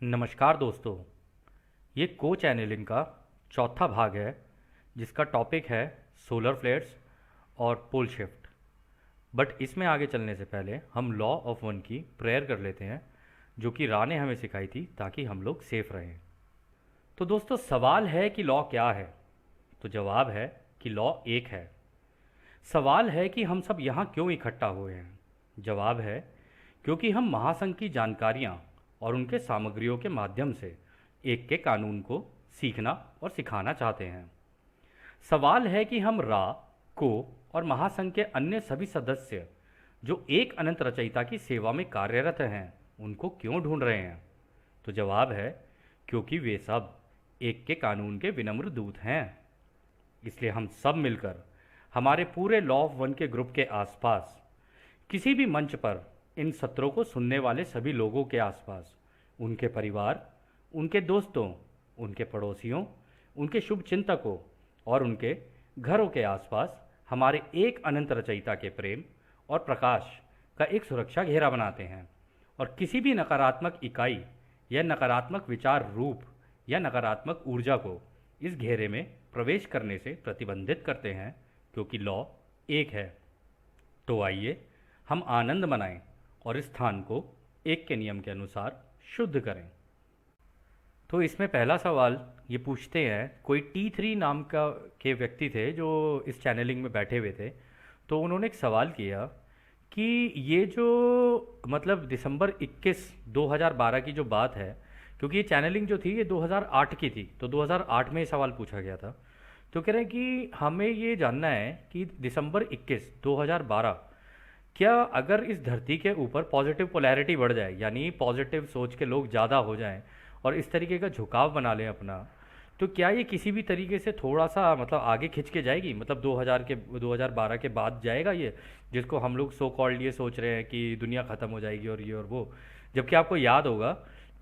नमस्कार दोस्तों। ये को चैनलिंग का चौथा भाग है जिसका टॉपिक है सोलर फ्लेयर्स और पोल शिफ्ट। बट इसमें आगे चलने से पहले हम लॉ ऑफ वन की प्रेयर कर लेते हैं जो कि रा ने हमें सिखाई थी ताकि हम लोग सेफ रहें। तो दोस्तों, सवाल है कि लॉ क्या है। तो जवाब है कि लॉ एक है। सवाल है कि हम सब यहाँ क्यों इकट्ठा हुए हैं। जवाब है क्योंकि हम महासंघ की जानकारियाँ और उनके सामग्रियों के माध्यम से एक के कानून को सीखना और सिखाना चाहते हैं। सवाल है कि हम रा को और महासंघ के अन्य सभी सदस्य जो एक अनंत रचयिता की सेवा में कार्यरत हैं उनको क्यों ढूंढ रहे हैं। तो जवाब है क्योंकि वे सब एक के कानून के विनम्र दूत हैं। इसलिए हम सब मिलकर हमारे पूरे लॉ ऑफ वन के ग्रुप के आसपास किसी भी मंच पर इन सत्रों को सुनने वाले सभी लोगों के आसपास उनके परिवार, उनके दोस्तों, उनके पड़ोसियों, उनके शुभ चिंतकों और उनके घरों के आसपास हमारे एक अनंत रचयिता के प्रेम और प्रकाश का एक सुरक्षा घेरा बनाते हैं और किसी भी नकारात्मक इकाई या नकारात्मक विचार रूप या नकारात्मक ऊर्जा को इस घेरे में प्रवेश करने से प्रतिबंधित करते हैं क्योंकि लॉ एक है। तो आइए हम आनंद मनाएं और इस स्थान को एक के नियम के अनुसार शुद्ध करें। तो इसमें पहला सवाल ये पूछते हैं, कोई T3 नाम का के व्यक्ति थे जो इस चैनलिंग में बैठे हुए थे। तो उन्होंने एक सवाल किया कि ये जो मतलब दिसंबर 21 2012 की जो बात है, क्योंकि ये चैनलिंग जो थी ये 2008 की थी, तो 2008 में ये सवाल पूछा गया था। तो कह रहे हैं कि हमें ये जानना है कि दिसंबर 21 2012 क्या अगर इस धरती के ऊपर पॉजिटिव पोलैरिटी बढ़ जाए, यानी पॉजिटिव सोच के लोग ज़्यादा हो जाएं और इस तरीके का झुकाव बना लें अपना, तो क्या ये किसी भी तरीके से थोड़ा सा मतलब आगे खिंच के जाएगी, मतलब 2012 के बाद जाएगा ये, जिसको हम लोग सो कॉल्ड ये सोच रहे हैं कि दुनिया ख़त्म हो जाएगी और ये और वो। जबकि आपको याद होगा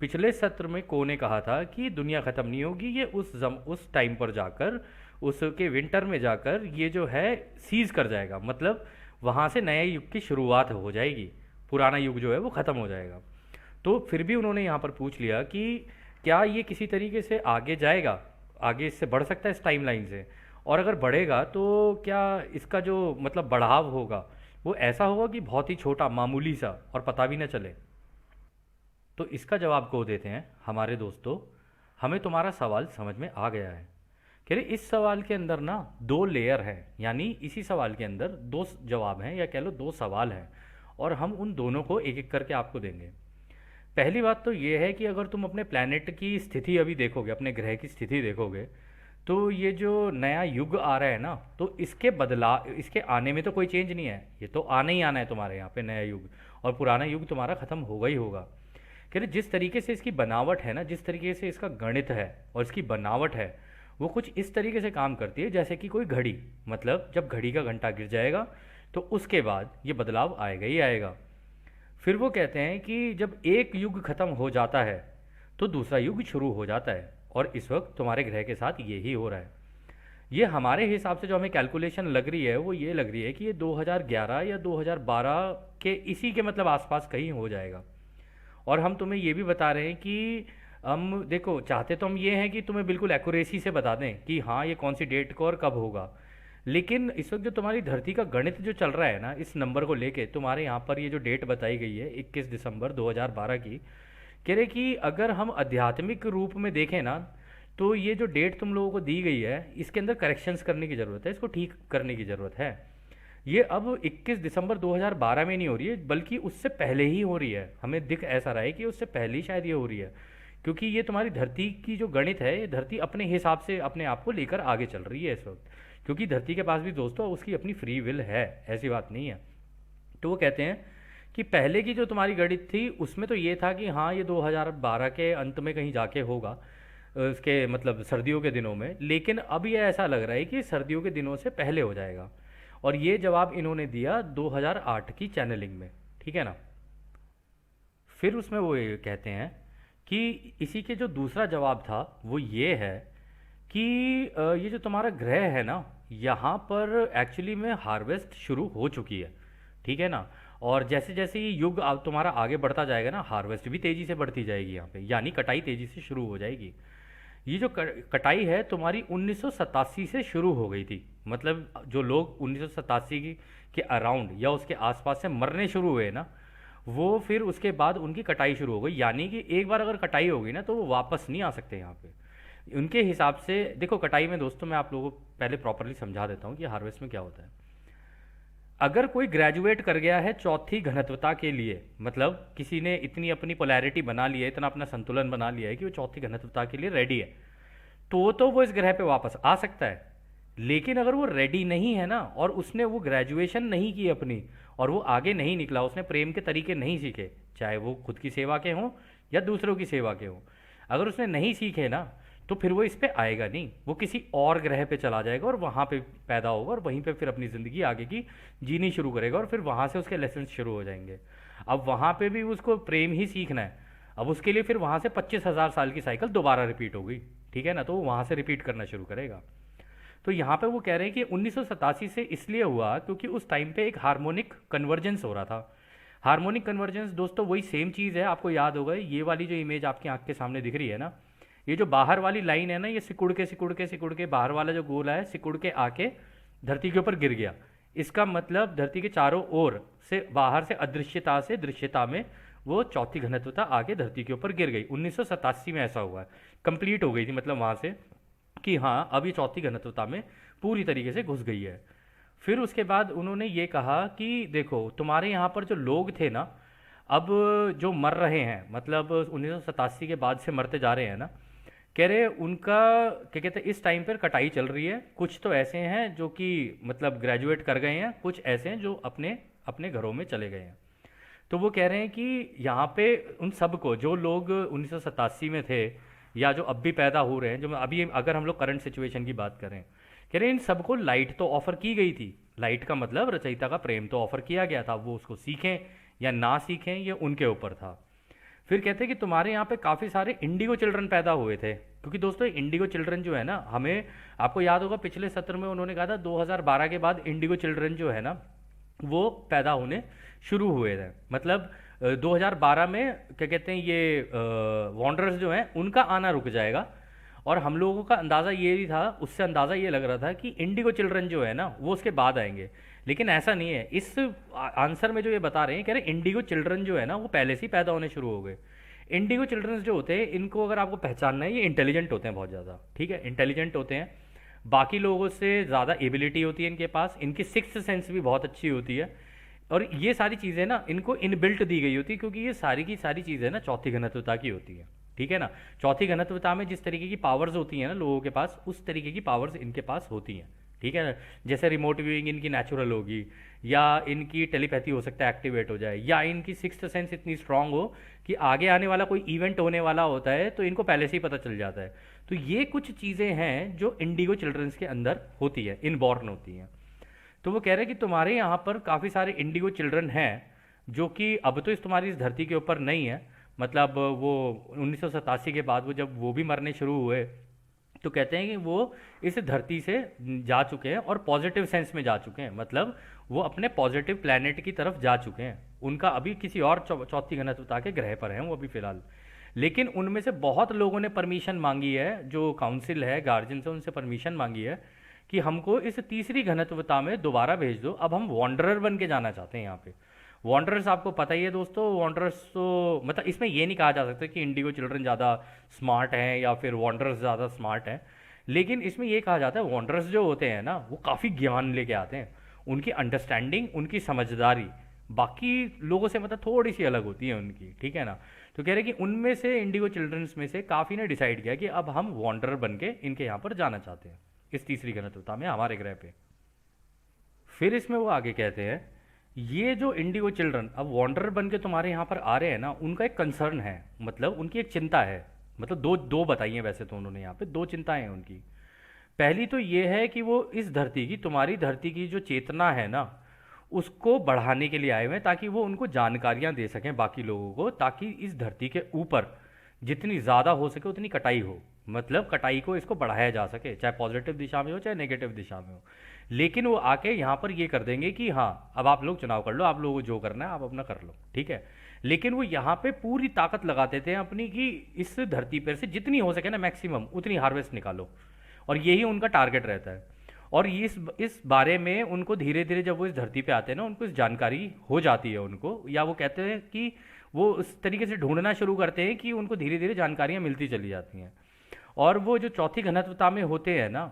पिछले सत्र में को ने कहा था कि दुनिया ख़त्म नहीं होगी, ये उस टाइम पर जाकर उसके विंटर में जाकर ये जो है सीज कर जाएगा, मतलब वहाँ से नए युग की शुरुआत हो जाएगी, पुराना युग जो है वो ख़त्म हो जाएगा। तो फिर भी उन्होंने यहाँ पर पूछ लिया कि क्या ये किसी तरीके से आगे जाएगा, आगे इससे बढ़ सकता है इस टाइमलाइन से, और अगर बढ़ेगा तो क्या इसका जो मतलब बढ़ाव होगा वो ऐसा होगा कि बहुत ही छोटा मामूली सा और पता भी न चले। तो इसका जवाब को देते हैं, हमारे दोस्तों हमें तुम्हारा सवाल समझ में आ गया है। कह रहे इस सवाल के अंदर ना दो लेयर है, यानी इसी सवाल के अंदर दो जवाब हैं या कह लो दो सवाल हैं, और हम उन दोनों को एक एक करके आपको देंगे। पहली बात तो ये है कि अगर तुम अपने प्लैनेट की स्थिति अभी देखोगे, अपने ग्रह की स्थिति देखोगे, तो ये जो नया युग आ रहा है ना, तो इसके आने में तो कोई चेंज नहीं है, ये तो आना ही आना है तुम्हारे यहाँ पे नया युग, और पुराना युग तुम्हारा ख़त्म होगा ही होगा। कह रहे जिस तरीके से इसकी बनावट है ना, जिस तरीके से इसका गणित है और इसकी बनावट है, वो कुछ इस तरीके से काम करती है जैसे कि कोई घड़ी, मतलब जब घड़ी का घंटा गिर जाएगा तो उसके बाद ये बदलाव आएगा ही आएगा। फिर वो कहते हैं कि जब एक युग खत्म हो जाता है तो दूसरा युग शुरू हो जाता है, और इस वक्त तुम्हारे ग्रह के साथ यही हो रहा है। ये हमारे हिसाब से जो हमें कैलकुलेशन लग रही है वो ये लग रही है कि ये 2011 या 2012 के इसी के मतलब आसपास कहीं हो जाएगा। और हम तुम्हें ये भी बता रहे हैं कि हम देखो चाहते तो हम ये हैं कि तुम्हें बिल्कुल एक्यूरेसी से बता दें कि हाँ ये कौन सी डेट को और कब होगा, लेकिन इस वक्त जो तुम्हारी धरती का गणित जो चल रहा है ना, इस नंबर को लेके तुम्हारे यहाँ पर ये जो डेट बताई गई है 21 दिसंबर 2012 की, कह रहे कि अगर हम आध्यात्मिक रूप में देखें ना, तो ये जो डेट तुम लोगों को दी गई है इसके अंदर करेक्शंस करने की ज़रूरत है, इसको ठीक करने की ज़रूरत है। ये अब 21 दिसंबर 2012 में नहीं हो रही है, बल्कि उससे पहले ही हो रही है। हमें दिख ऐसा रहा है कि उससे पहले ही शायद ये हो रही है, क्योंकि ये तुम्हारी धरती की जो गणित है, ये धरती अपने हिसाब से अपने आप को लेकर आगे चल रही है इस वक्त, क्योंकि धरती के पास भी दोस्तों उसकी अपनी फ्री विल है, ऐसी बात नहीं है। तो वो कहते हैं कि पहले की जो तुम्हारी गणित थी उसमें तो ये था कि हाँ ये 2012 के अंत में कहीं जाके होगा, उसके मतलब सर्दियों के दिनों में, लेकिन अब ये ऐसा लग रहा है कि सर्दियों के दिनों से पहले हो जाएगा। और ये जवाब इन्होंने दिया 2008 की चैनलिंग में, ठीक है ना। फिर उसमें वो ये कहते हैं कि इसी के जो दूसरा जवाब था वो ये है कि ये जो तुम्हारा ग्रह है ना, यहाँ पर एक्चुअली में हार्वेस्ट शुरू हो चुकी है, ठीक है ना। और जैसे जैसे ये युग तुम्हारा आगे बढ़ता जाएगा ना, हार्वेस्ट भी तेज़ी से बढ़ती जाएगी यहाँ पे, यानी कटाई तेज़ी से शुरू हो जाएगी। ये जो कटाई है तुम्हारी 1987 से शुरू हो गई थी। मतलब जो लोग 1987 के अराउंड या उसके आसपास से मरने शुरू हुए ना, वो फिर उसके बाद उनकी कटाई शुरू हो गई। यानी कि एक बार अगर कटाई हो गई ना, तो वो वापस नहीं आ सकते यहाँ पे। उनके हिसाब से देखो, कटाई में दोस्तों मैं आप लोगों को पहले प्रॉपरली समझा देता हूँ कि हार्वेस्ट में क्या होता है। अगर कोई ग्रेजुएट कर गया है चौथी घनत्वता के लिए, मतलब किसी ने इतनी अपनी पोलैरिटी बना ली है, इतना अपना संतुलन बना लिया है कि वो चौथी घनत्वता के लिए रेडी है, तो वो इस ग्रह पे वापस आ सकता है। लेकिन अगर वो रेडी नहीं है ना, और उसने वो ग्रेजुएशन नहीं की अपनी, और वो आगे नहीं निकला, उसने प्रेम के तरीके नहीं सीखे, चाहे वो खुद की सेवा के हों या दूसरों की सेवा के हों, अगर उसने नहीं सीखे ना, तो फिर वो इस पे आएगा नहीं। वो किसी और ग्रह पे चला जाएगा और वहाँ पे पैदा होगा, और वहीं पे फिर अपनी ज़िंदगी आगे की जीनी शुरू करेगा, और फिर वहाँ से उसके लेसन शुरू हो जाएंगे। अब वहाँ पे भी उसको प्रेम ही सीखना है। अब उसके लिए फिर वहाँ से 25,000 साल की साइकिल दोबारा रिपीट होगी, ठीक है ना, तो वो वहाँ से रिपीट करना शुरू करेगा। तो यहाँ पे वो कह रहे हैं कि 1987 से इसलिए हुआ क्योंकि उस टाइम पे एक हार्मोनिक कन्वर्जेंस हो रहा था। हार्मोनिक कन्वर्जेंस दोस्तों वही सेम चीज़ है, आपको याद होगा, ये वाली जो इमेज आपकी आंख के सामने दिख रही है ना, ये जो बाहर वाली लाइन है ना, ये सिकुड़ के सिकुड़ के सिकुड़ के बाहर वाला जो गोला है सिकुड़ के आके धरती के ऊपर गिर गया। इसका मतलब धरती के चारों ओर से बाहर से अदृश्यता से दृश्यता में वो चौथी घनत्वता आके धरती के ऊपर गिर गई। 1987 में ऐसा हुआ है, कंप्लीट हो गई थी मतलब वहाँ से, कि हाँ अब ये चौथी घनत्वता में पूरी तरीके से घुस गई है। फिर उसके बाद उन्होंने ये कहा कि देखो तुम्हारे यहाँ पर जो लोग थे ना, अब जो मर रहे हैं, मतलब 1987 के बाद से मरते जा रहे हैं ना, कह रहे उनका क्या कहते हैं, इस टाइम पर कटाई चल रही है। कुछ तो ऐसे हैं जो कि मतलब ग्रेजुएट कर गए हैं, कुछ ऐसे हैं जो अपने अपने घरों में चले गए हैं। तो वो कह रहे हैं कि यहाँ पे उन सब को, जो लोग 1987 में थे या जो अब भी पैदा हो रहे हैं, जो अभी अगर हम लोग करंट सिचुएशन की बात करें, कह रहे हैं इन सबको लाइट तो ऑफर की गई थी। लाइट का मतलब रचयिता का प्रेम तो ऑफर किया गया था, वो उसको सीखें या ना सीखें ये उनके ऊपर था। फिर कहते हैं कि तुम्हारे यहाँ पे काफ़ी सारे इंडिगो चिल्ड्रन पैदा हुए थे, क्योंकि दोस्तों इंडिगो चिल्ड्रन जो है ना, हमें आपको याद होगा पिछले सत्र में उन्होंने कहा था 2012 के बाद इंडिगो चिल्ड्रन जो है ना, वो पैदा होने शुरू हुए थे। मतलब 2012 में क्या कहते हैं, ये वॉन्डरर्स जो हैं उनका आना रुक जाएगा। और हम लोगों का अंदाज़ा ये भी था, उससे अंदाज़ा ये लग रहा था कि इंडिगो चिल्ड्रन जो है ना वो उसके बाद आएंगे, लेकिन ऐसा नहीं है। इस आंसर में जो ये बता रहे हैं, कह रहे इंडिगो चिल्ड्रन जो है ना वो पहले से ही पैदा होने शुरू हो गए। इंडिगो चिल्ड्रन जो होते हैं, इनको अगर आपको पहचानना है, ये इंटेलिजेंट होते हैं बहुत ज़्यादा, ठीक है, इंटेलिजेंट होते हैं, बाकी लोगों से ज़्यादा एबिलिटी होती है इनके पास, इनकी सिक्स्थ सेंस भी बहुत अच्छी होती है। और ये सारी चीज़ें ना इनको इनबिल्ट दी गई होती है, क्योंकि ये सारी की सारी चीज़ें ना चौथी घनत्वता की होती है, ठीक है ना। चौथी घनत्वता में जिस तरीके की पावर्स होती हैं ना लोगों के पास, उस तरीके की पावर्स इनके पास होती हैं, ठीक है ना। जैसे रिमोट व्यूइंग इनकी नेचुरल होगी, या इनकी टेलीपैथी हो सकता है एक्टिवेट हो जाए, या इनकी सिक्स्थ सेंस इतनी स्ट्रांग हो कि आगे आने वाला कोई इवेंट होने वाला होता है तो इनको पहले से ही पता चल जाता है। तो ये कुछ चीज़ें हैं जो इंडिगो चिल्ड्रंस के अंदर होती है, इनबॉर्न होती हैं। तो वो कह रहे हैं कि तुम्हारे यहाँ पर काफ़ी सारे इंडिगो चिल्ड्रन हैं जो कि अब तो तुम्हारी इस धरती के ऊपर नहीं है। मतलब वो 1987 के बाद वो जब वो भी मरने शुरू हुए, तो कहते हैं कि वो इस धरती से जा चुके हैं और पॉजिटिव सेंस में जा चुके हैं, मतलब वो अपने पॉजिटिव प्लैनेट की तरफ जा चुके हैं। उनका अभी किसी और चौथी घनत्वता के ग्रह पर हैं वो अभी फ़िलहाल। लेकिन उनमें से बहुत लोगों ने परमिशन मांगी है, जो काउंसिल है गार्जियन से उनसे परमिशन मांगी है कि हमको इस तीसरी घनत्वता में दोबारा भेज दो, अब हम वॉन्डरर बन के जाना चाहते हैं यहाँ पे। वॉन्डरर्स आपको पता ही है दोस्तों, वॉन्डरर्स तो मतलब इसमें ये नहीं कहा जा सकता कि इंडिगो चिल्ड्रन ज़्यादा स्मार्ट हैं या फिर वॉन्डरर्स ज़्यादा स्मार्ट हैं, लेकिन इसमें ये कहा जाता है वॉन्डरर्स जो होते हैं ना वो काफ़ी ज्ञान लेके आते हैं। उनकी अंडरस्टैंडिंग, उनकी समझदारी बाकी लोगों से मतलब थोड़ी सी अलग होती है उनकी, ठीक है ना। तो कह रहे कि उनमें से इंडिगो चिल्ड्रंस में से काफ़ी ने डिसाइड किया कि अब हम वॉन्डरर बन के इनके यहाँ पर जाना चाहते हैं, इस तीसरी घनत्वता में हमारे ग्रह पे। फिर इसमें वो आगे कहते हैं, ये जो इंडिगो चिल्ड्रन अब वॉन्डरर बन के तुम्हारे यहाँ पर आ रहे हैं ना, उनका एक कंसर्न है, मतलब उनकी एक चिंता है। मतलब दो दो बताई हैं वैसे तो उन्होंने यहाँ पे, दो चिंताएं हैं उनकी। पहली तो ये है कि वो इस धरती की, तुम्हारी धरती की जो चेतना है ना, उसको बढ़ाने के लिए आए हुए हैं, ताकि वो उनको जानकारियाँ दे सकें बाकी लोगों को, ताकि इस धरती के ऊपर जितनी ज़्यादा हो सके उतनी कटाई हो, मतलब कटाई को इसको बढ़ाया जा सके, चाहे पॉजिटिव दिशा में हो चाहे नेगेटिव दिशा में हो। लेकिन वो आके यहाँ पर ये कर देंगे कि हाँ अब आप लोग चुनाव कर लो, आप लोगों को जो करना है आप अपना कर लो, ठीक है। लेकिन वो यहाँ पे पूरी ताकत लगा देते हैं अपनी कि इस धरती पर से जितनी हो सके ना मैक्सिमम उतनी हार्वेस्ट निकालो, और यही उनका टारगेट रहता है। और ये इस बारे में उनको धीरे धीरे जब वो इस धरती पे आते हैं ना, उनको इस जानकारी हो जाती है उनको, या वो कहते हैं कि वो उस तरीके से ढूंढना शुरू करते हैं कि उनको धीरे धीरे जानकारियाँ मिलती चली जाती हैं। और वो जो चौथी घनत्वता में होते हैं ना,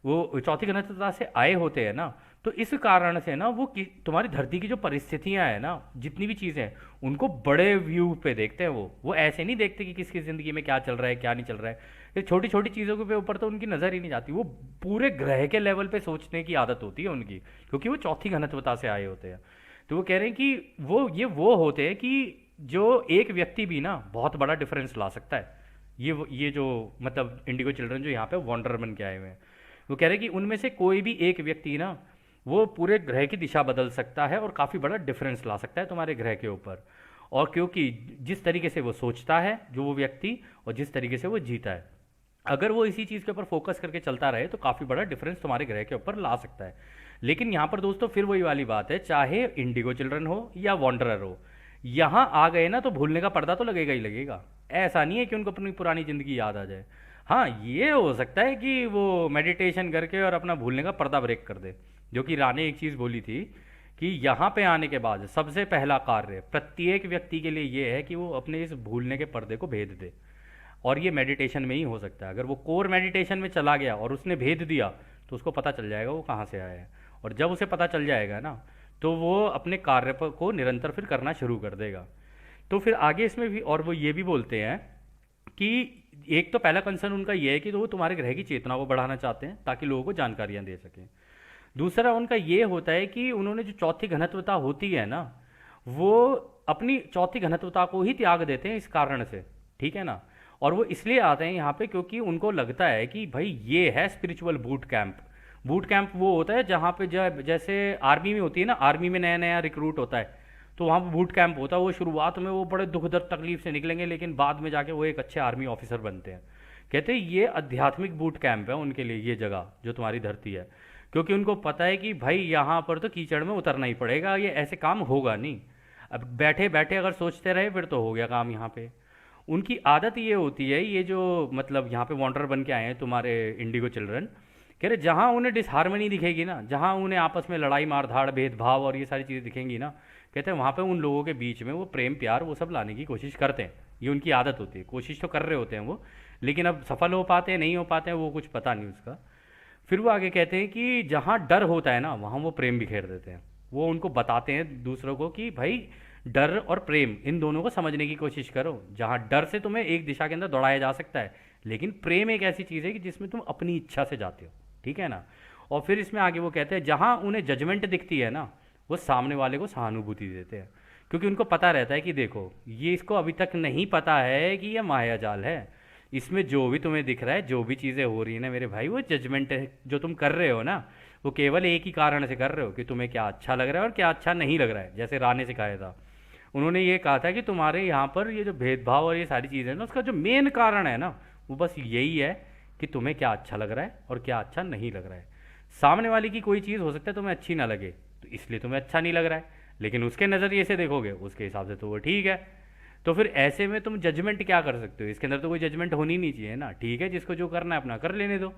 वो चौथी घनत्वता से आए होते हैं ना, तो इस कारण से ना वो तुम्हारी धरती की जो परिस्थितियां हैं ना, जितनी भी चीज़ें हैं उनको बड़े व्यू पे देखते हैं। वो ऐसे नहीं देखते कि किसकी ज़िंदगी में क्या चल रहा है क्या नहीं चल रहा है। ये छोटी छोटी चीज़ों के ऊपर तो उनकी नज़र ही नहीं जाती, वो पूरे ग्रह के लेवल पे सोचने की आदत होती है उनकी, क्योंकि वो चौथी घनत्वता से आए होते हैं। तो वो कह रहे हैं कि वो होते हैं कि जो एक व्यक्ति भी ना बहुत बड़ा डिफरेंस ला सकता है। ये जो मतलब इंडिगो चिल्ड्रन जो यहाँ पे वॉन्डर बन के आए हुए हैं, वो कह रहे हैं कि उनमें से कोई भी एक व्यक्ति ना वो पूरे ग्रह की दिशा बदल सकता है और काफ़ी बड़ा डिफरेंस ला सकता है तुम्हारे ग्रह के ऊपर। और क्योंकि जिस तरीके से वो सोचता है जो वो व्यक्ति, और जिस तरीके से वो जीता है, अगर वो इसी चीज़ के ऊपर फोकस करके चलता रहे तो काफ़ी बड़ा डिफरेंस तुम्हारे ग्रह के ऊपर ला सकता है। लेकिन यहाँ पर दोस्तों फिर वही वाली बात है, चाहे इंडिगो चिल्ड्रन हो या वॉन्डरर हो, यहाँ आ गए ना तो भूलने का पर्दा तो लगेगा ही लगेगा। ऐसा नहीं है कि उनको अपनी पुरानी ज़िंदगी याद आ जाए। हाँ, ये हो सकता है कि वो मेडिटेशन करके और अपना भूलने का पर्दा ब्रेक कर दे। जो कि रानी एक चीज़ बोली थी कि यहाँ पे आने के बाद सबसे पहला कार्य प्रत्येक व्यक्ति के लिए ये है कि वो अपने इस भूलने के पर्दे को भेद दे। और ये मेडिटेशन में ही हो सकता है। अगर वो कोर मेडिटेशन में चला गया और उसने भेद दिया तो उसको पता चल जाएगा वो कहाँ से आया है। और जब उसे पता चल जाएगा ना, तो वो अपने कार्य को निरंतर फिर करना शुरू कर देगा। तो फिर आगे इसमें भी, और वो ये भी बोलते हैं कि एक तो पहला कंसर्न उनका ये है कि तो वो तुम्हारे ग्रह की चेतना को बढ़ाना चाहते हैं ताकि लोगों को जानकारियाँ दे सकें। दूसरा उनका ये होता है कि उन्होंने जो चौथी घनत्वता होती है ना, वो अपनी चौथी घनत्वता को ही त्याग देते हैं इस कारण से, ठीक है ना। और वो इसलिए आते हैं यहाँ पे क्योंकि उनको लगता है कि भाई ये है spiritual boot camp. Boot camp वो होता है जहाँ पे जैसे आर्मी में होती है ना, आर्मी में नया नया रिक्रूट होता है तो वहाँ पर बूट कैंप होता है। वो शुरुआत में वो बड़े दुख दर्द तकलीफ से निकलेंगे, लेकिन बाद में जाके वो एक अच्छे आर्मी ऑफिसर बनते हैं। कहते हैं ये आध्यात्मिक बूट कैंप है उनके लिए, ये जगह जो तुम्हारी धरती है, क्योंकि उनको पता है कि भाई यहाँ पर तो कीचड़ में उतरना ही पड़ेगा, ये ऐसे काम होगा नहीं। अब बैठे बैठे अगर सोचते रहे फिर तो हो गया काम यहाँ पे। उनकी आदत ये होती है, ये जो मतलब यहाँ पे वॉन्डर बन के आए हैं तुम्हारे इंडिगो चिल्ड्रन, कह रहे जहाँ उन्हें डिसहारमनी दिखेगी ना, जहाँ उन्हें आपस में लड़ाई मारधाड़ भेदभाव और ये सारी चीज़ें दिखेंगी ना, कहते हैं वहाँ पे उन लोगों के बीच में वो प्रेम प्यार वो सब लाने की कोशिश करते हैं। ये उनकी आदत होती है, कोशिश तो कर रहे होते हैं वो, लेकिन अब सफल हो पाते हैं नहीं हो पाते हैं वो कुछ पता नहीं उसका। फिर वो आगे कहते हैं कि जहाँ डर होता है ना वहाँ वो प्रेम बिखेर देते हैं। वो उनको बताते हैं दूसरों को कि भाई डर और प्रेम इन दोनों को समझने की कोशिश करो। जहाँ डर से तुम्हें एक दिशा के अंदर दौड़ाया जा सकता है, लेकिन प्रेम एक ऐसी चीज़ है कि जिसमें तुम अपनी इच्छा से जाते हो, ठीक है ना। और फिर इसमें आगे वो कहते हैं जहाँ उन्हें जजमेंट दिखती है ना, वो सामने वाले को सहानुभूति देते हैं, क्योंकि उनको पता रहता है कि देखो ये इसको अभी तक नहीं पता है कि यह माया जाल है। इसमें जो भी तुम्हें दिख रहा है, जो भी चीज़ें हो रही है ना मेरे भाई, वो जजमेंट है जो तुम कर रहे हो ना, वो केवल एक ही कारण से कर रहे हो कि तुम्हें क्या अच्छा लग रहा है और क्या अच्छा नहीं लग रहा है। जैसे राह ने सिखाया था, उन्होंने ये कहा था कि तुम्हारे यहाँ पर ये जो भेदभाव और ये सारी चीज़ें ना, उसका जो मेन कारण है ना वो बस यही है कि तुम्हें क्या अच्छा लग रहा है और क्या अच्छा नहीं लग रहा है। सामने वाले की कोई चीज़ हो सकता है तुम्हें अच्छी ना लगे, तो इसलिए तुम्हें अच्छा नहीं लग रहा है, लेकिन उसके नज़रिए से देखोगे उसके हिसाब से तो वो ठीक है। तो फिर ऐसे में तुम जजमेंट क्या कर सकते हो, इसके अंदर तो कोई जजमेंट होनी नहीं चाहिए ना। ठीक है, जिसको जो करना है अपना कर लेने दो।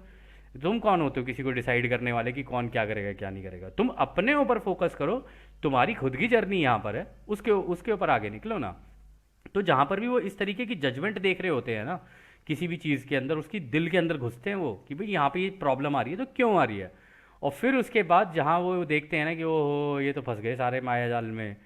तुम कौन होते हो किसी को डिसाइड करने वाले कि कौन क्या करेगा क्या नहीं करेगा। तुम अपने ऊपर फोकस करो, तुम्हारी खुद की जर्नी यहाँ पर है, उसके उसके ऊपर आगे निकलो ना। तो जहाँ पर भी वो इस तरीके की जजमेंट देख रहे होते हैं ना किसी भी चीज़ के अंदर, उसकी दिल के अंदर घुसते हैं वो कि भाई यहाँ पे ये प्रॉब्लम आ रही है तो क्यों आ रही है। और फिर उसके बाद जहाँ वो देखते हैं ना कि ओहो ये तो फंस गए सारे माया जाल में,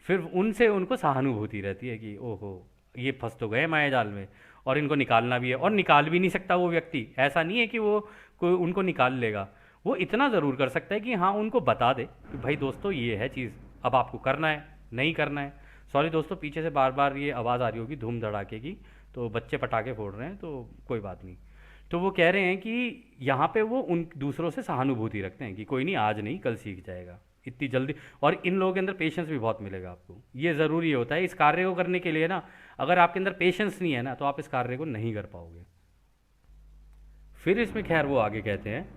फिर उनसे उनको सहानुभूति रहती है कि ओहो ये फंस तो गए माया जाल में और इनको निकालना भी है। और निकाल भी नहीं सकता वो व्यक्ति, ऐसा नहीं है कि वो कोई उनको निकाल लेगा। वो इतना ज़रूर कर सकता है कि हाँ उनको बता दे कि भाई दोस्तों ये है चीज़, अब आपको करना है नहीं करना है। सॉरी दोस्तों, पीछे से बार बार ये आवाज़ आ रही होगी धूम धड़ाके की, तो बच्चे पटाखे फोड़ रहे हैं तो कोई बात नहीं। तो वो कह रहे हैं कि यहाँ पे वो उन दूसरों से सहानुभूति रखते हैं कि कोई नहीं आज नहीं कल सीख जाएगा इतनी जल्दी। और इन लोगों के अंदर पेशेंस भी बहुत मिलेगा आपको, ये ज़रूरी होता है इस कार्य को करने के लिए ना। अगर आपके अंदर पेशेंस नहीं है ना तो आप इस कार्य को नहीं कर पाओगे। फिर इसमें खैर वो आगे कहते हैं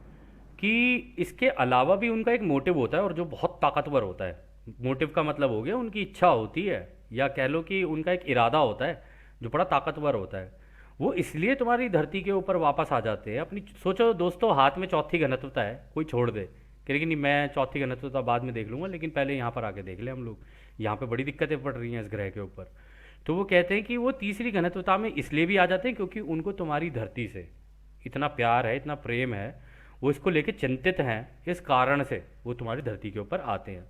कि इसके अलावा भी उनका एक मोटिव होता है और जो बहुत ताकतवर होता है। मोटिव का मतलब हो गया उनकी इच्छा होती है, या कह लो कि उनका एक इरादा होता है जो बड़ा ताकतवर होता है। वो इसलिए तुम्हारी धरती के ऊपर वापस आ जाते हैं अपनी। सोचो दोस्तों, हाथ में चौथी घनत्वता है, कोई छोड़ दे कि लेकिन नहीं, मैं चौथी घनत्वता बाद में देख लूंगा, लेकिन पहले यहाँ पर आके देख ले हम लोग, यहाँ पे बड़ी दिक्कतें पड़ रही हैं इस ग्रह के ऊपर। तो वो कहते हैं कि वो तीसरी घनत्वता में इसलिए भी आ जाते हैं क्योंकि उनको तुम्हारी धरती से इतना प्यार है, इतना प्रेम है, वो इसको लेके चिंतित हैं, इस कारण से वो तुम्हारी धरती के ऊपर आते हैं।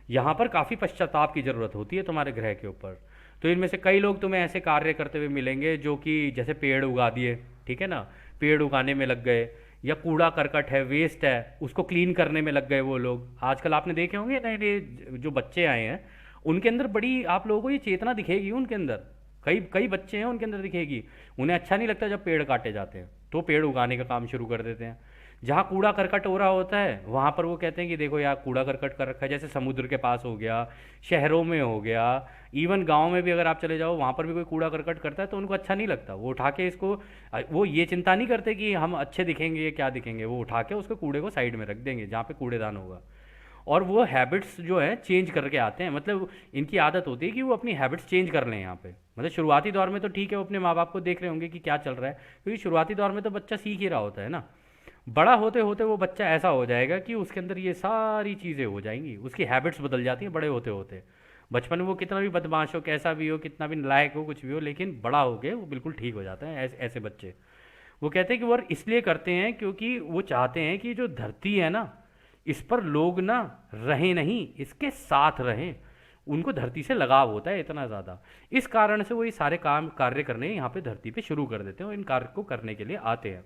यहाँ पर काफ़ी पश्चाताप की ज़रूरत होती है तुम्हारे ग्रह के ऊपर। तो इनमें से कई लोग तुम्हें ऐसे कार्य करते हुए मिलेंगे जो कि जैसे पेड़ उगा दिए, ठीक है ना, पेड़ उगाने में लग गए, या कूड़ा करकट है, वेस्ट है, उसको क्लीन करने में लग गए वो लोग। आजकल आपने देखे होंगे नए नए जो बच्चे आए हैं, उनके अंदर बड़ी, आप लोगों को ये चेतना दिखेगी उनके अंदर। कई कई बच्चे हैं उनके अंदर दिखेगी, उन्हें अच्छा नहीं लगता जब पेड़ काटे जाते हैं, तो पेड़ उगाने का काम शुरू कर देते हैं। जहाँ कूड़ा करकट हो रहा होता है वहाँ पर वो कहते हैं कि देखो यार कूड़ा करकट कर रखा है, जैसे समुद्र के पास हो गया, शहरों में हो गया, इवन गांव में भी अगर आप चले जाओ वहाँ पर भी कोई कूड़ा करकट करता है तो उनको अच्छा नहीं लगता। वो उठा के इसको, वो ये चिंता नहीं करते कि हम अच्छे दिखेंगे क्या दिखेंगे, वो उठा के उसको कूड़े को साइड में रख देंगे जहाँ पे कूड़ेदान होगा। और वो हैबिट्स जो है चेंज करके आते हैं, मतलब इनकी आदत होती है कि वो अपनी हैबिट्स चेंज कर लें यहाँ पे। मतलब शुरुआती दौर में तो ठीक है, वो अपने माँ बाप को देख रहे होंगे कि क्या चल रहा है, क्योंकि शुरुआती दौर में तो बच्चा सीख ही रहा होता है ना। बड़ा होते होते वो बच्चा ऐसा हो जाएगा कि उसके अंदर ये सारी चीज़ें हो जाएंगी, उसकी हैबिट्स बदल जाती हैं बड़े होते होते। बचपन में वो कितना भी बदमाश हो, कैसा भी हो, कितना भी नालायक हो, कुछ भी हो, लेकिन बड़ा हो गए वो बिल्कुल ठीक हो जाता है। ऐसे बच्चे, वो कहते हैं कि वो इसलिए करते हैं क्योंकि वो चाहते हैं कि जो धरती है ना, इस पर लोग ना रहें नहीं, इसके साथ रहें। उनको धरती से लगाव होता है इतना ज़्यादा, इस कारण से वो ये सारे काम कार्य करने यहाँ पे धरती पे शुरू कर देते हैं और इन कार्य को करने के लिए आते हैं।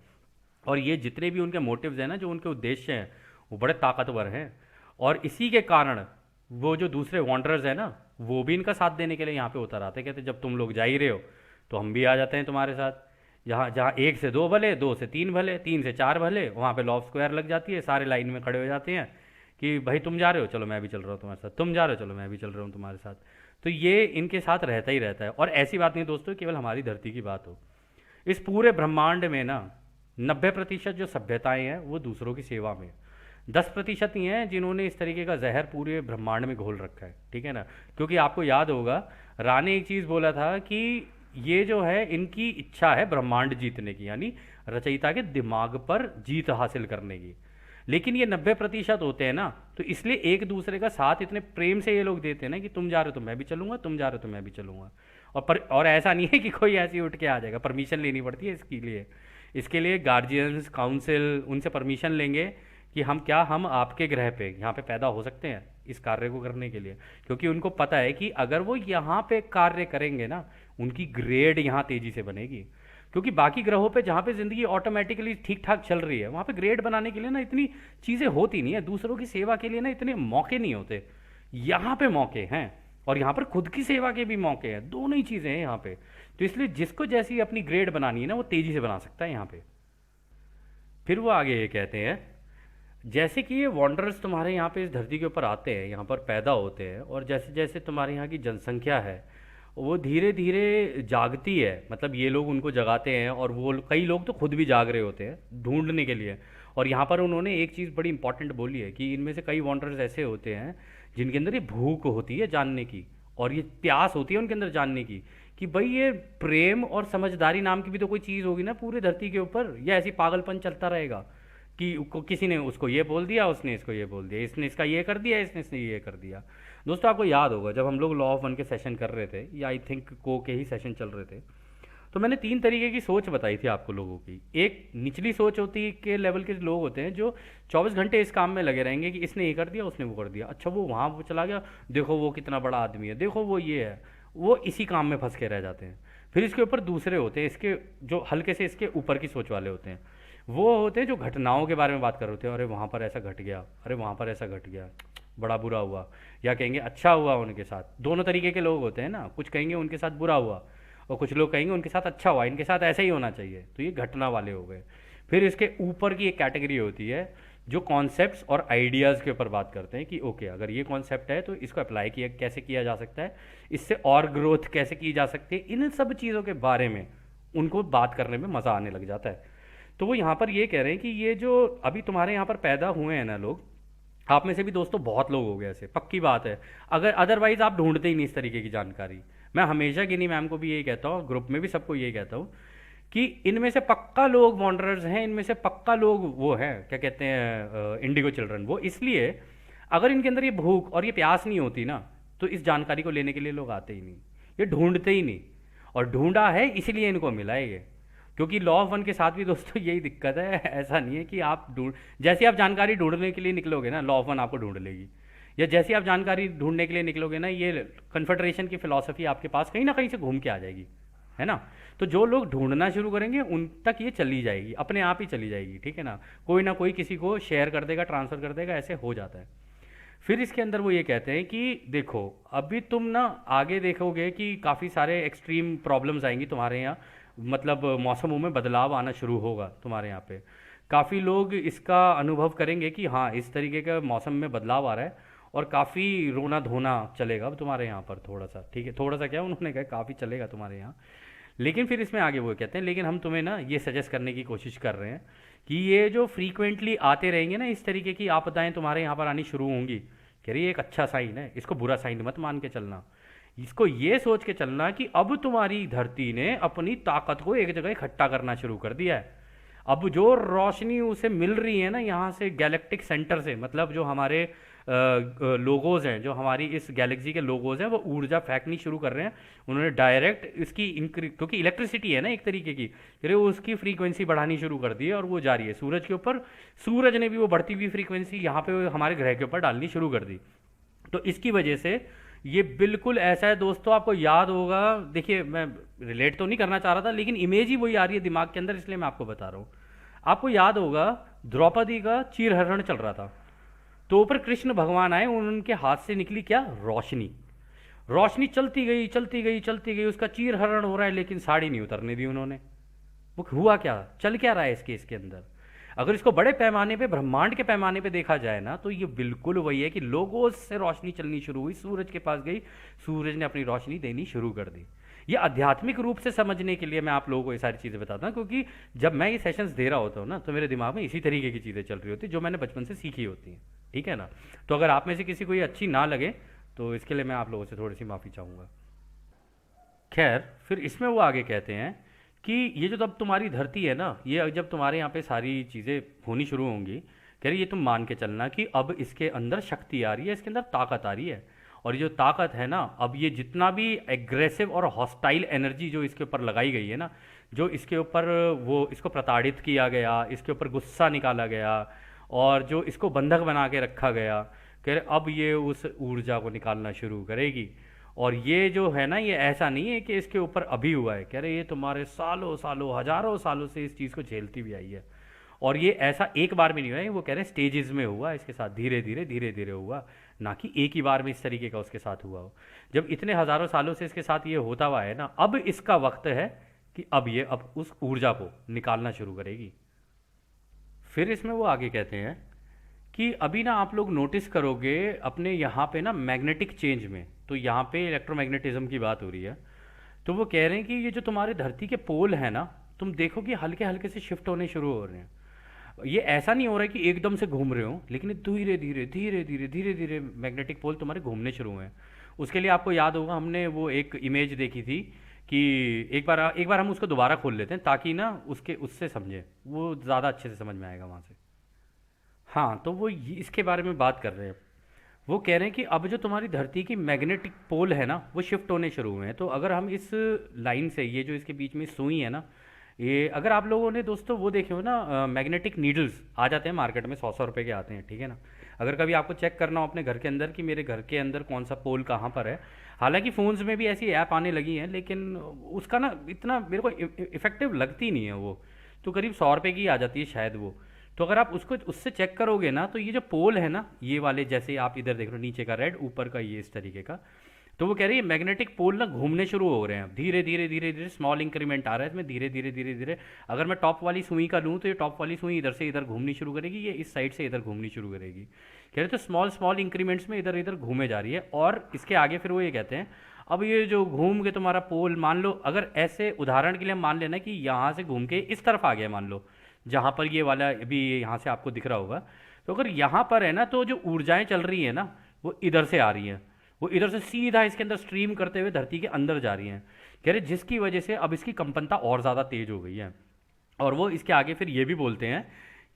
और ये जितने भी उनके मोटिव्स हैं ना, जो उनके उद्देश्य हैं, वो बड़े ताकतवर हैं। और इसी के कारण वो जो दूसरे वॉन्डरर्स हैं ना, वो भी इनका साथ देने के लिए यहाँ पे उतर आते हैं। कहते हैं जब तुम लोग जा ही रहे हो तो हम भी आ जाते हैं तुम्हारे साथ। जहाँ जहाँ एक से दो भले, दो से तीन भले, तीन से चार भले, वहाँ पे लॉ ऑफ स्क्वायर लग जाती है, सारे लाइन में खड़े हो जाते हैं कि भाई तुम जा रहे हो, चलो मैं भी चल रहा हूँ तुम्हारे साथ, तुम जा रहे हो, चलो मैं भी चल रहा हूँ तुम्हारे साथ। तो ये इनके साथ रहता ही रहता है। और ऐसी बात नहीं दोस्तों केवल हमारी धरती की बात हो, इस पूरे ब्रह्मांड में ना 90% जो सभ्यताएं हैं वो दूसरों की सेवा में, 10% ही हैं जिन्होंने इस तरीके का जहर पूरे ब्रह्मांड में घोल रखा है, ठीक है ना। क्योंकि आपको याद होगा रा ने एक चीज़ बोला था कि ये जो है इनकी इच्छा है ब्रह्मांड जीतने की, यानी रचयिता के दिमाग पर जीत हासिल करने की। लेकिन ये 90% होते हैं ना, तो इसलिए एक दूसरे का साथ इतने प्रेम से ये लोग देते हैं ना कि तुम जा रहे हो तो मैं भी चलूंगा, तुम जा रहे हो तो मैं भी चलूंगा। और ऐसा नहीं है कि कोई ऐसे ही उठ के आ जाएगा, परमिशन लेनी पड़ती है इसके लिए। इसके लिए गार्जियंस काउंसिल उनसे परमिशन लेंगे कि हम आपके ग्रह पे यहाँ पे पैदा हो सकते हैं इस कार्य को करने के लिए। क्योंकि उनको पता है कि अगर वो यहाँ पे कार्य करेंगे ना, उनकी ग्रेड यहाँ तेजी से बनेगी। क्योंकि बाकी ग्रहों पे जहाँ पे ज़िंदगी ऑटोमेटिकली ठीक ठाक चल रही है, वहाँ पे ग्रेड बनाने के लिए ना इतनी चीज़ें होती नहीं है, दूसरों की सेवा के लिए ना इतने मौके नहीं होते। यहाँ पे मौके हैं, और यहाँ पर खुद की सेवा के भी मौके हैं, दोनों ही चीज़ें हैं यहाँ पे। तो इसलिए जिसको जैसी अपनी ग्रेड बनानी है ना, वो तेज़ी से बना सकता है यहाँ पे। फिर वो आगे ये कहते हैं, जैसे कि ये वॉन्डरर्स तुम्हारे यहाँ पे इस धरती के ऊपर आते हैं, यहाँ पर पैदा होते हैं, और जैसे जैसे तुम्हारे यहाँ की जनसंख्या है वो धीरे धीरे जागती है, मतलब ये लोग उनको जगाते हैं, और वो कई लोग तो खुद भी जाग रहे होते हैं ढूंढने के लिए। और यहाँ पर उन्होंने एक चीज़ बड़ी इंपॉर्टेंट बोली है कि इनमें से कई वॉन्डरर्स ऐसे होते हैं जिनके अंदर ये भूख होती है जानने की, और ये प्यास होती है उनके अंदर जानने की कि भाई ये प्रेम और समझदारी नाम की भी तो कोई चीज़ होगी ना पूरी धरती के ऊपर, या ऐसी पागलपन चलता रहेगा कि किसी ने उसको ये बोल दिया, उसने इसको ये बोल दिया, इसने इसका ये कर दिया, इसने ये कर दिया। दोस्तों आपको याद होगा जब हम लोग लॉ ऑफ वन के सेशन कर रहे थे, या आई थिंक को के ही सेशन चल रहे थे, तो मैंने 3 तरीके की सोच बताई थी आपको लोगों की। एक निचली सोच होती के लेवल के लोग होते हैं जो 24 घंटे इस काम में लगे रहेंगे कि इसने ये कर दिया, उसने वो कर दिया, अच्छा वो वहाँ वो चला गया, देखो वो कितना बड़ा आदमी है, देखो वो ये है, वो इसी काम में फंस के रह जाते हैं। फिर इसके ऊपर दूसरे होते हैं, इसके जो हल्के से इसके ऊपर की सोच वाले होते हैं, वो होते हैं जो घटनाओं के बारे में बात कर रहे होते हैं, अरे वहाँ पर ऐसा घट गया, अरे वहाँ पर ऐसा घट गया, बड़ा बुरा हुआ, या कहेंगे अच्छा हुआ उनके साथ। दोनों तरीके के लोग होते हैं ना, कुछ कहेंगे उनके साथ बुरा हुआ, और कुछ लोग कहेंगे उनके साथ अच्छा हुआ, इनके साथ ऐसा ही होना चाहिए, तो ये घटना वाले हो गए। फिर इसके ऊपर की एक कैटेगरी होती है जो कॉन्सेप्ट्स और आइडियाज़ के ऊपर बात करते हैं कि ओके अगर ये कॉन्सेप्ट है तो इसको अप्लाई किया कैसे किया जा सकता है, इससे और ग्रोथ कैसे की जा सकती है, इन सब चीज़ों के बारे में उनको बात करने में मज़ा आने लग जाता है। तो वो यहाँ पर ये कह रहे हैं कि ये जो अभी तुम्हारे यहाँ पर पैदा हुए हैं ना लोग, आप में से भी दोस्तों बहुत लोग हो गए ऐसे, पक्की बात है। अगर अदरवाइज आप ढूंढते ही नहीं इस तरीके की जानकारी। मैं हमेशा गिनी मैम को भी यही कहता हूँ, ग्रुप में भी सबको यही कहता हूँ कि इनमें से पक्का लोग वॉन्डरर्स हैं, इनमें से पक्का लोग वो हैं, क्या कहते हैं, इंडिगो चिल्ड्रन। वो इसलिए, अगर इनके अंदर ये भूख और ये प्यास नहीं होती ना, तो इस जानकारी को लेने के लिए लोग आते ही नहीं, ये ढूंढते ही नहीं। और ढूंढा है इसलिए इनको मिला है ये। क्योंकि लॉ ऑफ वन के साथ भी दोस्तों यही दिक्कत है, ऐसा नहीं है कि आप ढूंढ, जैसे आप जानकारी ढूंढने के लिए निकलोगे ना, लॉ ऑफ वन आपको ढूंढ लेगी। या जैसे आप जानकारी ढूंढने के लिए निकलोगे ना, ये कन्फेडरेशन की फिलॉसफी आपके पास कहीं ना कहीं से घूम के आ जाएगी, है ना। तो जो लोग ढूंढना शुरू करेंगे उन तक ये चली जाएगी, अपने आप ही चली जाएगी, ठीक है ना कोई किसी को शेयर कर देगा, ट्रांसफ़र कर देगा, ऐसे हो जाता है। फिर इसके अंदर वो ये कहते हैं कि देखो, अभी तुम ना आगे देखोगे कि काफ़ी सारे एक्सट्रीम प्रॉब्लम्स आएंगी तुम्हारे यहाँ, मतलब मौसमों में बदलाव आना शुरू होगा तुम्हारे यहाँ पे। काफ़ी लोग इसका अनुभव करेंगे कि हाँ, इस तरीके का मौसम में बदलाव आ रहा है, और काफ़ी रोना धोना चलेगा अब तुम्हारे यहाँ पर थोड़ा सा, ठीक है, थोड़ा सा क्या, उन्होंने कहा काफ़ी चलेगा तुम्हारे यहाँ। लेकिन फिर इसमें आगे वो कहते हैं, लेकिन हम तुम्हें ना ये सजेस्ट करने की कोशिश कर रहे हैं कि ये जो फ्रीक्वेंटली आते रहेंगे ना इस तरीके की आपदाएं तुम्हारे यहाँ पर आनी शुरू होंगी, कह रही ये एक अच्छा साइन है, इसको बुरा साइन मत मान के चलना। इसको ये सोच के चलना कि अब तुम्हारी धरती ने अपनी ताकत को एक जगह इकट्ठा करना शुरू कर दिया है। अब जो रोशनी उसे मिल रही है ना यहाँ से, गैलेक्टिक सेंटर से, मतलब जो हमारे लोगोज हैं, जो हमारी इस गैलेक्सी के लोगोज हैं, वो ऊर्जा फेंकनी शुरू कर रहे हैं। उन्होंने डायरेक्ट इसकी क्योंकि इलेक्ट्रिसिटी है ना एक तरीके की, फिर उसकी फ्रीक्वेंसी बढ़ानी शुरू कर दी है, और वो जा रही है सूरज के ऊपर। सूरज ने भी वो बढ़ती हुई फ्रीक्वेंसी यहाँ पे हमारे ग्रह के ऊपर डालनी शुरू कर दी। तो इसकी वजह से ये बिल्कुल ऐसा है दोस्तों, आपको याद होगा, देखिए मैं रिलेट तो नहीं करना चाह रहा था, लेकिन इमेज ही वही आ रही है दिमाग के अंदर, इसलिए मैं आपको बता रहा हूँ। आपको याद होगा द्रौपदी का चीरहरण चल रहा था, तो ऊपर कृष्ण भगवान आए, उनके हाथ से निकली क्या, रोशनी। रोशनी चलती गई चलती गई चलती गई, उसका चीरहरण हो रहा है, लेकिन साड़ी नहीं उतरने दी उन्होंने। वो हुआ क्या, चल क्या रहा है इसके अंदर। अगर इसको बड़े पैमाने पे, ब्रह्मांड के पैमाने पे देखा जाए ना, तो ये बिल्कुल वही है कि लोगों से रोशनी चलनी शुरू हुई, सूरज के पास गई, सूरज ने अपनी रोशनी देनी शुरू कर दी। ये आध्यात्मिक रूप से समझने के लिए मैं आप लोगों को ये सारी चीज़ें बताता हूँ, क्योंकि जब मैं ये सेशंस दे रहा होता हूँ ना, तो मेरे दिमाग में इसी तरीके की चीज़ें चल रही होती, जो मैंने बचपन से सीखी होती हैं, ठीक है ना। तो अगर आप में से किसी को ये अच्छी ना लगे, तो इसके लिए मैं आप लोगों से थोड़ी सी माफ़ी चाहूँगा। खैर, फिर इसमें वो आगे कहते हैं कि ये जो तब तुम्हारी धरती है ना, ये जब तुम्हारे यहाँ पे सारी चीज़ें होनी शुरू होंगी, कह रही ये तुम मान के चलना कि अब इसके अंदर शक्ति आ रही है, इसके अंदर ताकत आ रही है। और ये जो ताकत है ना, अब ये जितना भी एग्रेसिव और हॉस्टाइल एनर्जी जो इसके ऊपर लगाई गई है ना, जो इसके ऊपर वो इसको प्रताड़ित किया गया, इसके ऊपर गुस्सा निकाला गया, और जो इसको बंधक बना के रखा गया, कह रहे अब ये उस ऊर्जा को निकालना शुरू करेगी। और ये जो है ना, ये ऐसा नहीं है कि इसके ऊपर अभी हुआ है, कह रहे ये तुम्हारे सालों सालों हजारों सालों से इस चीज़ को झेलती भी आई है। और ये ऐसा एक बार में नहीं हुआ है, वो कह रहे हैं स्टेजेस में हुआ इसके साथ, धीरे धीरे हुआ, ना कि एक ही बार में इस तरीके का उसके साथ हुआ हो। जब इतने हजारों सालों से इसके साथ ये होता हुआ है ना, अब इसका वक्त है कि अब ये अब उस ऊर्जा को निकालना शुरू करेगी। फिर इसमें वो आगे कहते हैं कि अभी ना आप लोग नोटिस करोगे अपने यहाँ पे ना मैग्नेटिक चेंज में, तो यहाँ पे इलेक्ट्रोमैग्नेटिज्म की बात हो रही है। तो वो कह रहे हैं कि ये जो तुम्हारे धरती के पोल है ना, तुम देखो कि हल्के हल्के से शिफ्ट होने शुरू हो रहे हैं। ये ऐसा नहीं हो रहा है कि एकदम से घूम रहे हो, लेकिन धीरे धीरे मैग्नेटिक पोल तुम्हारे घूमने शुरू हुए हैं। उसके लिए आपको याद होगा, हमने वो एक इमेज देखी थी कि एक बार हम उसको दोबारा खोल लेते हैं, ताकि ना उसके उससे समझें, वो ज़्यादा अच्छे से समझ में आएगा वहाँ से। हाँ, तो वो इसके बारे में बात कर रहे हैं। वो कह रहे हैं कि अब जो तुम्हारी धरती की मैग्नेटिक पोल है ना, वो शिफ्ट होने शुरू हुए हैं। तो अगर हम इस लाइन से, ये जो इसके बीच में सुई है ना, ये अगर आप लोगों ने दोस्तों वो देखे हो ना, मैग्नेटिक नीडल्स आ जाते हैं मार्केट में, 100-100 रुपये के आते हैं, ठीक है ना। अगर कभी आपको चेक करना हो अपने घर के अंदर कि मेरे घर के अंदर कौन सा पोल कहाँ पर है, हालांकि फ़ोन्स में भी ऐसी ऐप आने लगी हैं, लेकिन उसका ना इतना मेरे को इफेक्टिव लगती नहीं है वो, तो करीब 100 रुपये की आ जाती है शायद वो। तो अगर आप उसको उससे चेक करोगे ना, तो ये जो पोल है ना, ये वाले, जैसे आप इधर देख रहे हो, नीचे का रेड, ऊपर का ये इस तरीके का, तो वो कह रही है मैग्नेटिक पोल ना घूमने शुरू हो रहे हैं, धीरे धीरे स्मॉल इंक्रीमेंट आ रहा है इसमें, धीरे धीरे। अगर मैं टॉप वाली सुई का लूँ, तो ये टॉप वाली सुई इधर से इधर घूमनी शुरू करेगी, ये इस साइड से इधर घूमनी शुरू करेगी। कह रहे तो स्मॉल स्मॉल इंक्रीमेंट्स में इधर इधर घूमे जा रही है। और इसके आगे फिर वो ये कहते हैं, अब ये जो घूम के तुम्हारा पोल, मान लो अगर ऐसे उदाहरण के लिए हम मान लेना कि यहाँ से घूम के इस तरफ आ गया, मान लो जहाँ पर ये वाला अभी यहाँ से आपको दिख रहा होगा। तो अगर यहाँ पर है ना, तो जो ऊर्जाएं चल रही हैं ना, वो इधर से आ रही हैं, वो इधर से सीधा इसके अंदर स्ट्रीम करते हुए धरती के अंदर जा रही हैं। कह रहे जिसकी वजह से अब इसकी कंपनता और ज़्यादा तेज हो गई है। और वो इसके आगे फिर ये भी बोलते हैं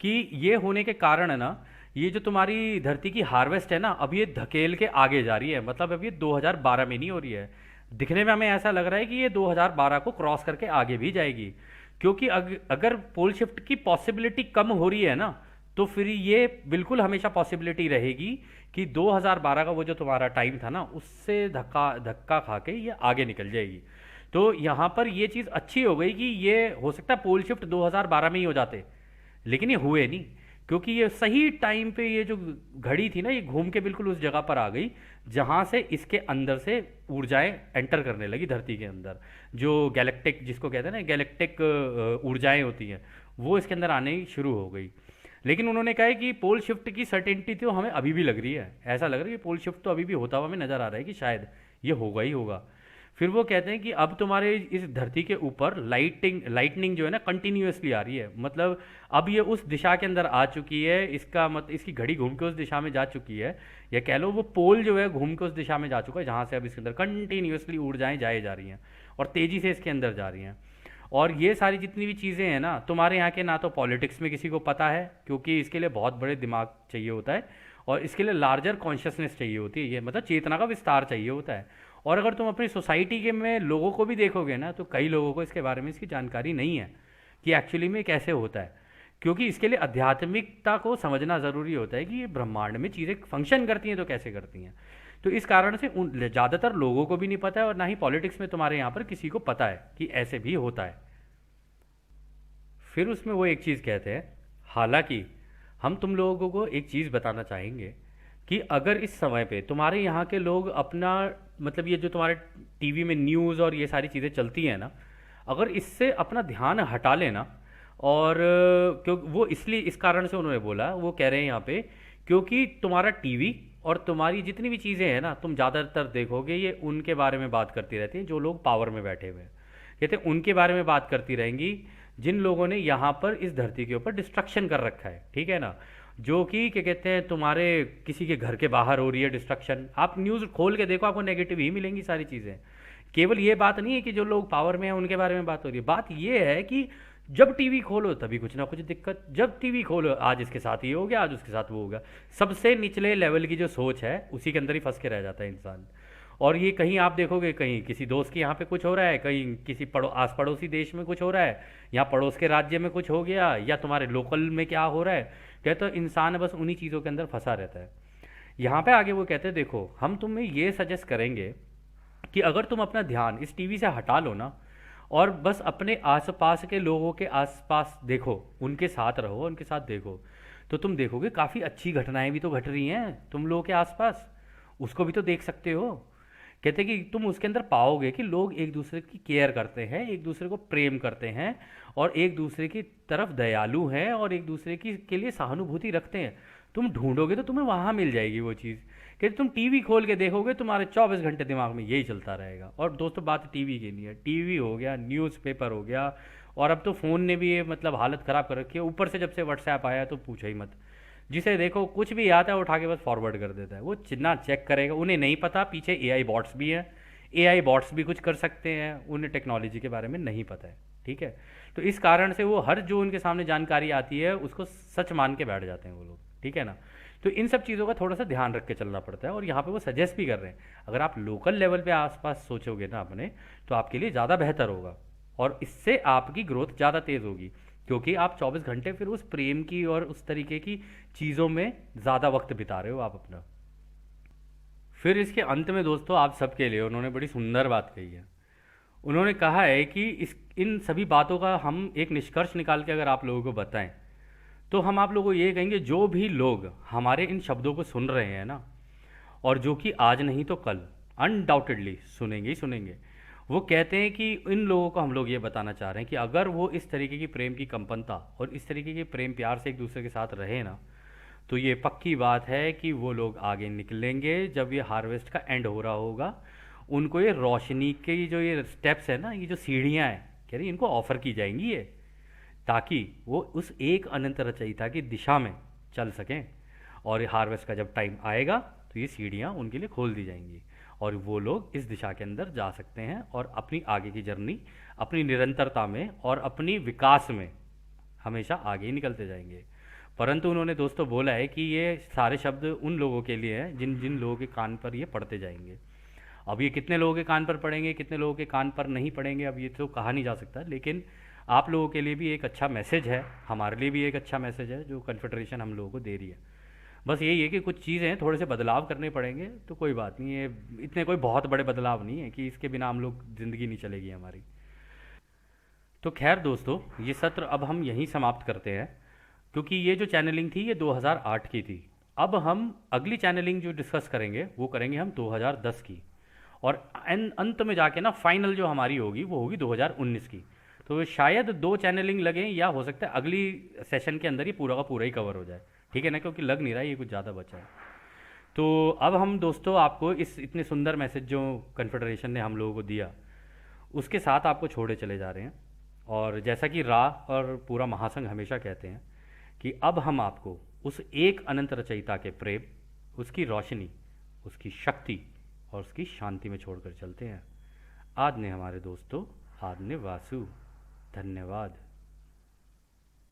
कि ये होने के कारण है ना, ये जो तुम्हारी धरती की हार्वेस्ट है ना, अब ये धकेल के आगे जा रही है। मतलब अब ये 2012 में नहीं हो रही है, दिखने में हमें ऐसा लग रहा है कि ये 2012 को क्रॉस करके आगे भी जाएगी। क्योंकि अगर पोल शिफ्ट की पॉसिबिलिटी कम हो रही है ना, तो फिर ये बिल्कुल हमेशा पॉसिबिलिटी रहेगी कि 2012 का वो जो तुम्हारा टाइम था ना, उससे धक्का धक्का खा के ये आगे निकल जाएगी। तो यहाँ पर ये चीज़ अच्छी हो गई कि ये हो सकता है पोल शिफ्ट 2012 में ही हो जाते, लेकिन ये हुए नहीं। क्योंकि ये सही टाइम पे ये जो घड़ी थी ना, ये घूम के बिल्कुल उस जगह पर आ गई जहाँ से इसके अंदर से ऊर्जाएं एंटर करने लगी धरती के अंदर। जो गैलेक्टिक जिसको कहते हैं ना, गैलेक्टिक ऊर्जाएं होती हैं, वो इसके अंदर आने शुरू हो गई। लेकिन उन्होंने कहा है कि पोल शिफ्ट की सर्टेनिटी तो हमें अभी भी लग रही है, ऐसा लग रहा है कि पोल शिफ्ट तो अभी भी होता हुआ हमें नज़र आ रहा है कि शायद ये होगा ही होगा। फिर वो कहते हैं कि अब तुम्हारे इस धरती के ऊपर लाइटनिंग जो है ना, कंटिन्यूअसली आ रही है। मतलब अब ये उस दिशा के अंदर आ चुकी है, इसका मत इसकी घड़ी घूम के उस दिशा में जा चुकी है, या कह लो वो पोल जो है घूम के उस दिशा में जा चुका है जहाँ से अब इसके अंदर कंटिन्यूअसली ऊर्जाएं जाए जा रही हैं और तेज़ी से इसके अंदर जा रही हैं। और ये सारी जितनी भी चीज़ें हैं ना, तुम्हारे यहाँ के ना तो पॉलिटिक्स में किसी को पता है, क्योंकि इसके लिए बहुत बड़े दिमाग चाहिए होता है, और इसके लिए लार्जर कॉन्शियसनेस चाहिए होती है, ये मतलब चेतना का विस्तार चाहिए होता है। और अगर तुम अपनी सोसाइटी के में लोगों को भी देखोगे ना, तो कई लोगों को इसके बारे में इसकी जानकारी नहीं है कि एक्चुअली में कैसे होता है। क्योंकि इसके लिए आध्यात्मिकता को समझना ज़रूरी होता है कि ये ब्रह्मांड में चीज़ें फंक्शन करती हैं तो कैसे करती हैं। तो इस कारण से उन ज़्यादातर लोगों को भी नहीं पता है, और ना ही पॉलिटिक्स में तुम्हारे यहाँ पर किसी को पता है कि ऐसे भी होता है। फिर उसमें वो एक चीज़ कहते हैं, हालांकि हम तुम लोगों को एक चीज़ बताना चाहेंगे कि अगर इस समय पे तुम्हारे यहाँ के लोग अपना, मतलब ये जो तुम्हारे टीवी में न्यूज़ और ये सारी चीज़ें चलती हैं ना, अगर इससे अपना ध्यान हटा लेना, और क्यों वो इसलिए इस कारण से उन्होंने बोला, वो कह रहे हैं यहाँ पे, क्योंकि तुम्हारा टीवी और तुम्हारी जितनी भी चीज़ें हैं ना, तुम ज़्यादातर देखोगे ये उनके बारे में बात करती रहती हैं जो लोग पावर में बैठे हुए हैं। कहते हैं उनके बारे में बात करती रहेंगी जिन लोगों ने यहाँ पर इस धरती के ऊपर डिस्ट्रक्शन कर रखा है, ठीक है ना। जो कि क्या कहते हैं, तुम्हारे किसी के घर के बाहर हो रही है डिस्ट्रक्शन, आप न्यूज़ खोल के देखो आपको नेगेटिव ही मिलेंगी सारी चीज़ें। केवल ये बात नहीं है कि जो लोग पावर में हैं उनके बारे में बात हो रही है, बात ये है कि जब टीवी खोलो तभी कुछ ना कुछ दिक्कत, जब टीवी खोलो आज इसके साथ ये हो गया, आज उसके साथ वो हो गया। सबसे निचले लेवल की जो सोच है उसी के अंदर ही फंस के रह जाता है इंसान। और ये कहीं आप देखोगे, कहीं किसी दोस्त के यहाँ पे कुछ हो रहा है, कहीं किसी आस पड़ोसी देश में कुछ हो रहा है, या पड़ोस के राज्य में कुछ हो गया, या तुम्हारे लोकल में क्या हो रहा है, कहते तो इंसान बस उन्हीं चीज़ों के अंदर फंसा रहता है। यहाँ पे आगे वो कहते हैं, देखो हम तुम्हें ये सजेस्ट करेंगे कि अगर तुम अपना ध्यान इस टीवी से हटा लो ना, और बस अपने आसपास के लोगों के आसपास देखो, उनके साथ रहो, उनके साथ देखो, तो तुम देखोगे काफ़ी अच्छी घटनाएं भी तो घट रही हैं तुम लोगों के आसपास, उसको भी तो देख सकते हो। कहते कि तुम उसके अंदर पाओगे कि लोग एक दूसरे की केयर करते हैं, एक दूसरे को प्रेम करते हैं, और एक दूसरे की तरफ दयालु हैं, और एक दूसरे की के लिए सहानुभूति रखते हैं। तुम ढूंढोगे तो तुम्हें वहाँ मिल जाएगी वो चीज़। कहते तुम टीवी खोल के देखोगे, तुम्हारे 24 घंटे दिमाग में यही चलता रहेगा। और दोस्तों बात टीवी की नहीं है, टीवी हो गया, न्यूज़पेपर हो गया, और अब तो फ़ोन ने भी ये मतलब हालत ख़राब कर रखी है। ऊपर से जब से व्हाट्सएप आया तो पूछो ही मत, जिसे देखो कुछ भी आता है उठा के बस फॉरवर्ड कर देता है, वो चिन्ना चेक करेगा। उन्हें नहीं पता पीछे एआई बॉट्स भी हैं, एआई बॉट्स भी कुछ कर सकते हैं, उन्हें टेक्नोलॉजी के बारे में नहीं पता है, ठीक है। तो इस कारण से वो हर जो उनके सामने जानकारी आती है उसको सच मान के बैठ जाते हैं वो लोग, ठीक है ना। तो इन सब चीज़ों का थोड़ा सा ध्यान रख के चलना पड़ता है, और यहाँ पे वो सजेस्ट भी कर रहे हैं अगर आप लोकल लेवल पे आसपास सोचोगे ना अपने, तो आपके लिए ज़्यादा बेहतर होगा, और इससे आपकी ग्रोथ ज़्यादा तेज़ होगी, क्योंकि आप 24 घंटे फिर उस प्रेम की और उस तरीके की चीज़ों में ज़्यादा वक्त बिता रहे हो आप अपना। फिर इसके अंत में दोस्तों आप सबके लिए उन्होंने बड़ी सुंदर बात कही है। उन्होंने कहा है कि इस इन सभी बातों का हम एक निष्कर्ष निकाल के अगर आप लोगों को बताएं, तो हम आप लोगों को ये कहेंगे, जो भी लोग हमारे इन शब्दों को सुन रहे हैं ना, और जो कि आज नहीं तो कल अनडाउटेडली सुनेंगे ही सुनेंगे, वो कहते हैं कि इन लोगों को हम लोग ये बताना चाह रहे हैं कि अगर वो इस तरीके की प्रेम की कंपनता और इस तरीके के प्रेम प्यार से एक दूसरे के साथ रहे ना, तो ये पक्की बात है कि वो लोग आगे निकलेंगे। जब ये हार्वेस्ट का एंड हो रहा होगा, उनको ये रोशनी के जो ये स्टेप्स है ना, ये जो सीढ़ियाँ हैं, कह रही इनको ऑफर की जाएंगी ये, ताकि वो उस एक अनंत रचयिता की दिशा में चल सकें। और हार्वेस्ट का जब टाइम आएगा तो ये सीढ़ियाँ उनके लिए खोल दी जाएंगी और वो लोग इस दिशा के अंदर जा सकते हैं और अपनी आगे की जर्नी, अपनी निरंतरता में और अपनी विकास में हमेशा आगे ही निकलते जाएंगे। परंतु उन्होंने दोस्तों बोला है कि ये सारे शब्द उन लोगों के लिए हैं जिन जिन लोगों के कान पर ये पड़ते जाएंगे। अब ये कितने लोगों के कान पर पड़ेंगे, कितने लोगों के कान पर नहीं पड़ेंगे, अब ये तो कहा नहीं जा सकता, लेकिन आप लोगों के लिए भी एक अच्छा मैसेज है, हमारे लिए भी एक अच्छा मैसेज है जो कन्फेडरेशन हम लोगों को दे रही है। बस यही है कि कुछ चीज़ें थोड़े से बदलाव करने पड़ेंगे, तो कोई बात नहीं है, इतने कोई बहुत बड़े बदलाव नहीं है कि इसके बिना हम लोग ज़िंदगी नहीं चलेगी हमारी। तो खैर दोस्तों, ये सत्र अब हम यहीं समाप्त करते हैं, क्योंकि ये जो चैनलिंग थी ये 2008 की थी। अब हम अगली चैनलिंग जो डिस्कस करेंगे वो करेंगे हम 2010 की, और अंत में जाके ना फाइनल जो हमारी होगी वो होगी 2019 की। तो शायद 2 चैनलिंग लगें, या हो सकता है अगली सेशन के अंदर ही पूरा का पूरा ही कवर हो जाए, ठीक है ना, क्योंकि लग नहीं रहा है ये कुछ ज़्यादा बचा है। तो अब हम दोस्तों आपको इस इतने सुंदर मैसेज जो कन्फेडरेशन ने हम लोगों को दिया उसके साथ आपको छोड़े चले जा रहे हैं। और जैसा कि रा और पूरा महासंघ हमेशा कहते हैं कि अब हम आपको उस एक अनंत रचयिता के प्रेम, उसकी रोशनी, उसकी शक्ति और उसकी शांति में छोड़कर चलते हैं। आदने हमारे दोस्तों, आदने वासु। धन्यवाद।